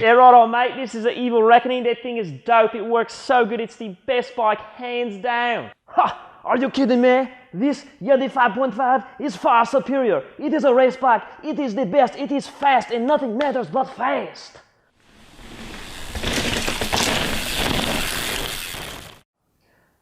Yeah, right on, mate. This is the Evil Reckoning. That thing is dope. It works so good. It's the best bike, hands down. Ha! Are you kidding me? This Yeti 5.5 is far superior. It is a race bike. It is the best. It is fast, and nothing matters but fast.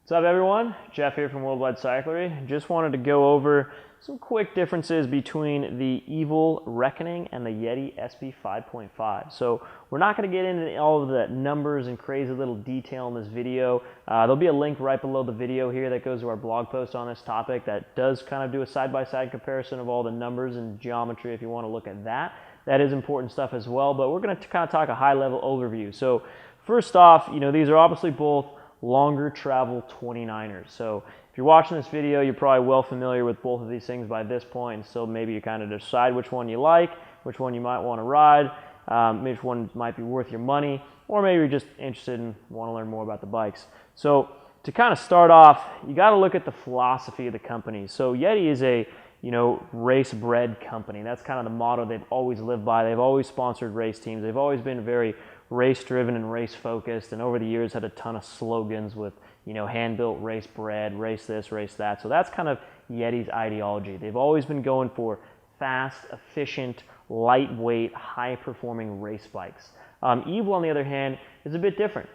What's up, everyone? Jeff here from Worldwide Cyclery. Just wanted to go over some quick differences between the Evil Reckoning and the Yeti SB5.5. So we're not going to get into all of the numbers and crazy little detail in this video. There'll be a link right below the video here that goes to our blog post on this topic that does kind of do a side-by-side comparison of all the numbers and geometry if you want to look at that. That is important stuff as well, but we're going to kind of talk a high-level overview. So first off, these are obviously both longer travel 29ers. So if you're watching this video, you're probably well familiar with both of these things by this point, and so maybe you kind of decide which one you like, which one you might want to ride, which one might be worth your money, or maybe you're just interested and want to learn more about the bikes. So to kind of start off, you got to look at the philosophy of the company. So Yeti is a race-bred company. That's kind of the motto they've always lived by. They've always sponsored race teams. They've always been very race-driven and race-focused, and over the years had a ton of slogans with, hand-built, race-bred, race this, race that. So that's kind of Yeti's ideology. They've always been going for fast, efficient, lightweight, high-performing race bikes. Evil, on the other hand, is a bit different.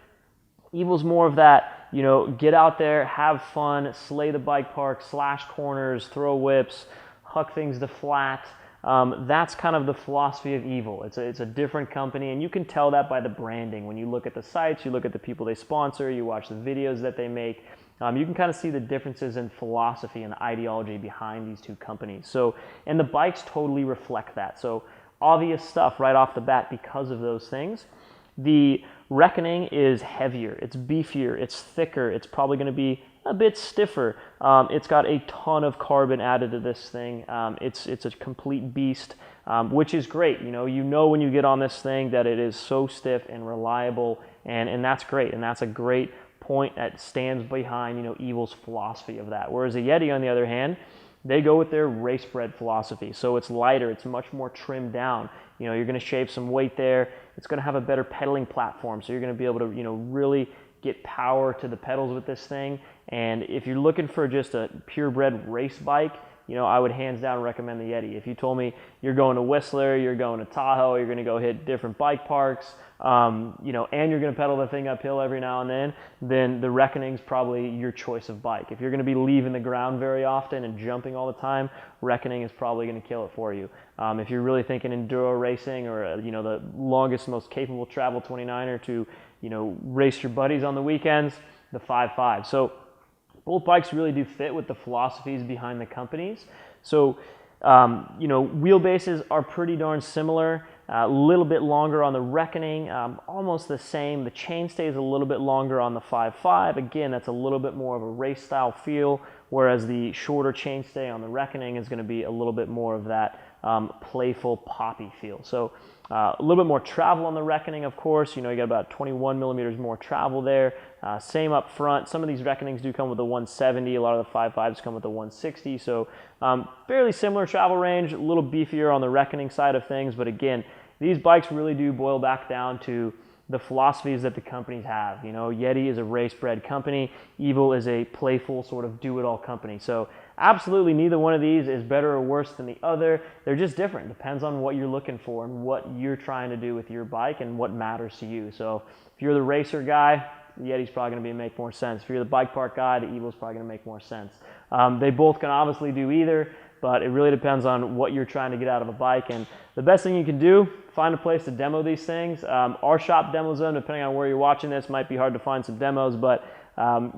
Evil's more of that, get out there, have fun, slay the bike park, slash corners, throw whips, huck things to flat. That's kind of the philosophy of Evil. It's a different company, and you can tell that by the branding. When you look at the sites, you look at the people they sponsor, you watch the videos that they make, you can kind of see the differences in philosophy and the ideology behind these two companies. So, and the bikes totally reflect that. So obvious stuff right off the bat because of those things. The Reckoning is heavier, it's beefier, it's thicker, it's probably going to be a bit stiffer. It's got a ton of carbon added to this thing. It's a complete beast, which is great. You know when you get on this thing that it is so stiff and reliable, and that's great. And that's a great point that stands behind Evil's philosophy of that. Whereas a Yeti, on the other hand, they go with their race-bred philosophy. So it's lighter, it's much more trimmed down. You're going to shave some weight there. It's going to have a better pedaling platform, so you're going to be able to really get power to the pedals with this thing. And if you're looking for just a purebred race bike, I would hands down recommend the Yeti. If you told me you're going to Whistler, you're going to Tahoe, you're going to go hit different bike parks, and you're going to pedal the thing uphill every now and then the Reckoning's probably your choice of bike. If you're going to be leaving the ground very often and jumping all the time, Reckoning is probably going to kill it for you. If you're really thinking enduro racing or the longest, most capable travel 29er to race your buddies on the weekends, the 5.5. So both bikes really do fit with the philosophies behind the companies. So, wheelbases are pretty darn similar. A little bit longer on the Reckoning, almost the same. The chainstay is a little bit longer on the 5.5. Again, that's a little bit more of a race style feel, whereas the shorter chainstay on the Reckoning is going to be a little bit more of that playful, poppy feel. So a little bit more travel on the Reckoning, of course. You got about 21 millimeters more travel there. Same up front. Some of these Reckonings do come with a 170. A lot of the 5.5s come with a 160. So fairly similar travel range, a little beefier on the Reckoning side of things. But again, these bikes really do boil back down to the philosophies that the companies have. Yeti is a race-bred company. Evil is a playful sort of do-it-all company. So absolutely neither one of these is better or worse than the other. They're just different. Depends on what you're looking for and what you're trying to do with your bike and what matters to you. So if you're the racer guy, the Yeti's probably going to make more sense. If you're the bike park guy, the Evil's probably going to make more sense. They both can obviously do either, but it really depends on what you're trying to get out of a bike. And the best thing you can do, find a place to demo these things. Our shop demos them, depending on where you're watching this. Might be hard to find some demos, but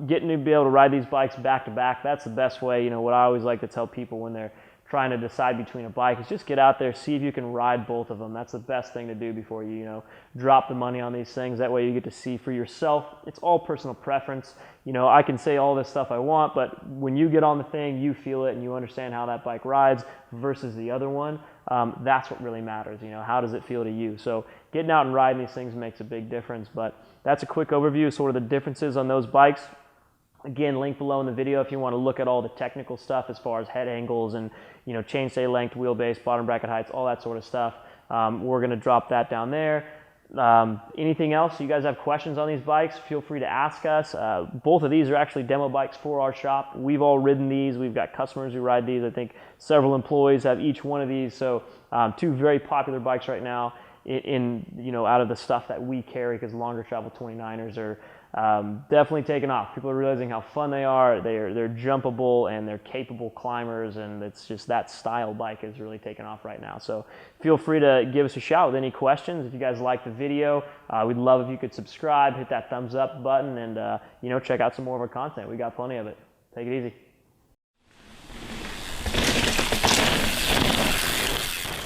getting to be able to ride these bikes back to back, that's the best way. What I always like to tell people when they're trying to decide between a bike is just get out there, see if you can ride both of them. That's the best thing to do before you drop the money on these things. That way you get to see for yourself. It's all personal preference. I can say all this stuff I want, but when you get on the thing, you feel it and you understand how that bike rides versus the other one. That's what really matters. How does it feel to you? So getting out and riding these things makes a big difference. But that's a quick overview of sort of the differences on those bikes. Again, link below in the video if you want to look at all the technical stuff as far as head angles and chainstay length, wheelbase, bottom bracket heights, all that sort of stuff. We're going to drop that down there. Anything else? You guys have questions on these bikes? Feel free to ask us. Both of these are actually demo bikes for our shop. We've all ridden these. We've got customers who ride these. I think several employees have each one of these. So two very popular bikes right now out of the stuff that we carry, because longer travel 29ers are definitely taking off. People are realizing how fun they are. They're jumpable and they're capable climbers, and it's just that style bike is really taking off right now. So feel free to give us a shout with any questions. If you guys like the video, we'd love if you could subscribe, hit that thumbs up button, and check out some more of our content. We got plenty of it. Take it easy.